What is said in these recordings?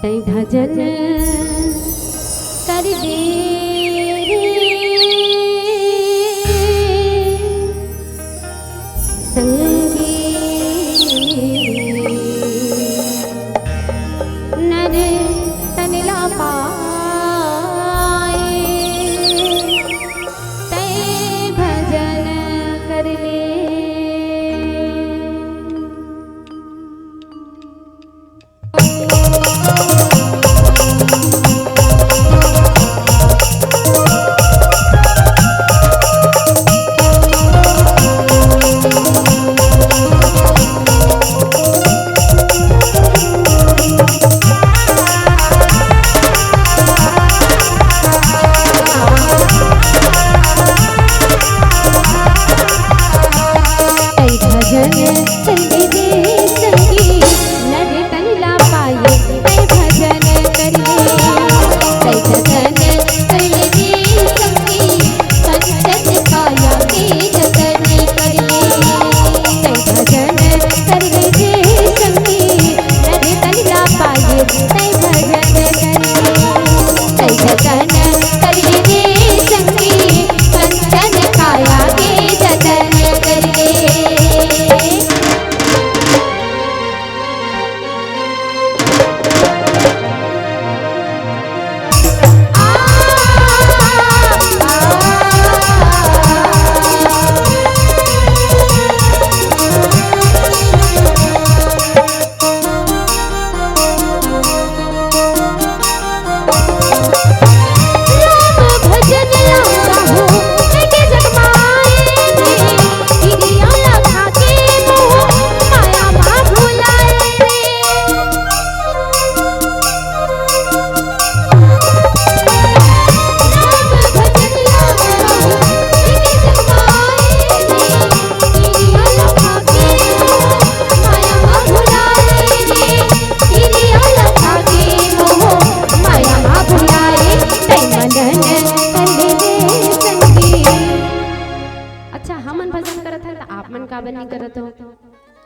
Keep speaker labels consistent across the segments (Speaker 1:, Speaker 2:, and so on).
Speaker 1: तै भजन कर दे संगी नर तनला पाए तै भजन कर ले।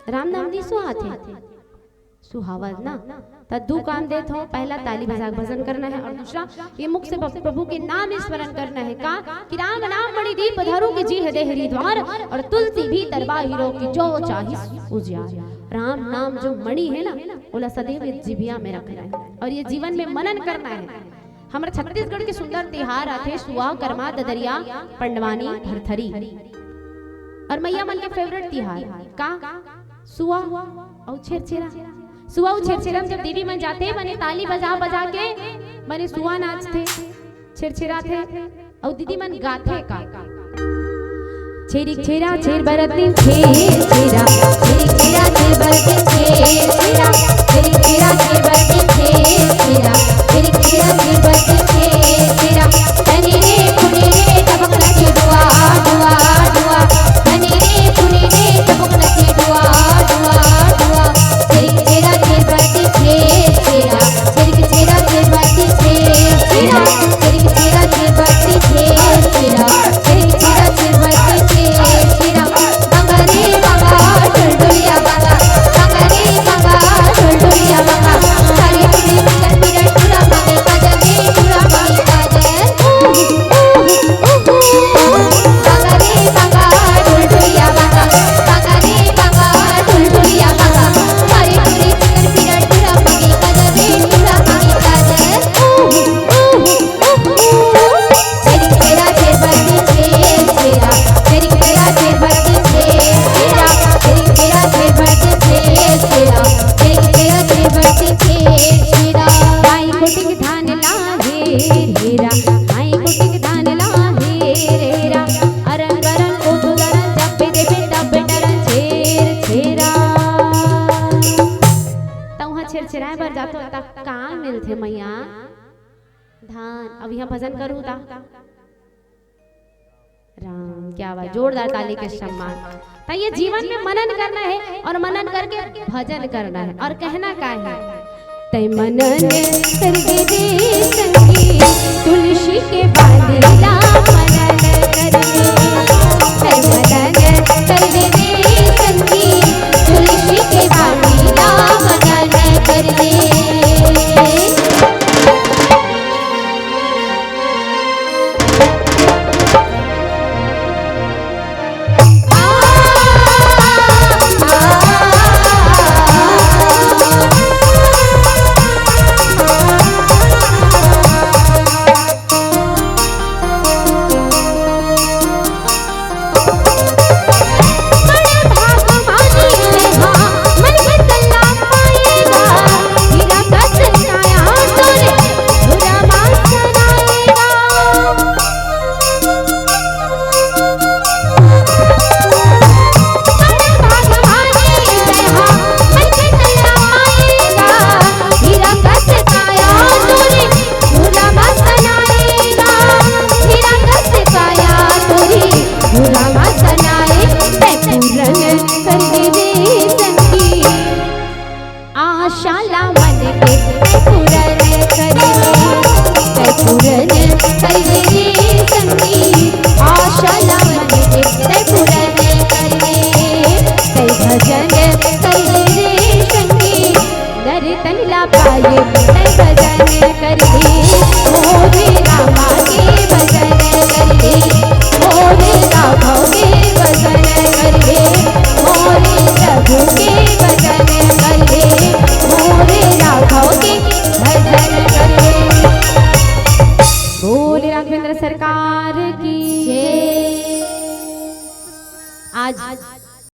Speaker 1: राम नाम दी सुहाथे सुहावत ना तो दो काम देत हो। पहला ताली बजा भजन करना है और दूसरा ये मुख से प्रभु के नाम स्मरण करना है का कि राम नाम मणि दीप धरो की जी है देहरी द्वार और तुलसी भी तरबा हीरो की जो चाहिए उजियार। राम नाम जो मणि है ना बोला सदैव जिभिया में रखना है और ये जीवन में मनन करना है। हमारे छत्तीसगढ़ के सुंदर त्योहार आते सुहा करमा ददरिया पंडवानी भरथरी और मैया मन के फेवरेट त्योहार का सुआ और छेरछेरा। सुआ और छेरछेरा जब देवी मन जाते बने ताली बजा बजा के बने सुआ नाचते छेरछेरा थे और दीदी मन गाथे का छेरी छेरा छेर बरतिन छेरा छेरी छेरा छेर बरतिन छेरा छेरी छेरा छेर बरतिन छेरा छेरी छेरा छेर बरतिन छेरा तने रे खुने रे टपक नचे दुआ दुआ दुआ तने रे खुने रे टपक नचे दुआ दुआ दुआ छेरी छेरा छेर बरतिन छेरा छेरी छेरा छेर बरतिन छेरा छेरी छेरा छेर बरतिन छेरा छेरी छेरा छेर बरतिन छेरा बंगारे बंगा ढोलढोलिया बंगा बंगारे बंगा ढोलढोलिया बंगा सारे पूरे मिलन मिलन पूरा बंगे बजगे पूरा बंगे बजे बंगारे बंगा ढोलढोलिया बंगा बंगारे बंगा ढोलढोलिया बंगा सारे पूरे मिलन मिलन पूरा बंगे बजगे पूरा बंगे बजे छेरी छेरा छेर बरतिन छेरा छेरी छेरा छेर बरतिन छेरा छेरी छेरा छेर बरतिन छेरा छेरी छेरा छेर बरतिन छेरा माई कोटिक धान लाहे हेरा माई कोटिक धान लाहे हेरा अरन बरन को दुलरन जपे दे बेटा बेटरन छेर छेरा तउहा छेर छेराए बर जातो त का मिलथे मैया धान। अब यहाँ भजन करूँ ता राम क्या बात जोरदार ताली के सम्मान। तो ये जीवन में मनन करना है और मनन करके भजन करना है और कहना क्या है तै मनन कर दे संगी तुलसी के बाली ला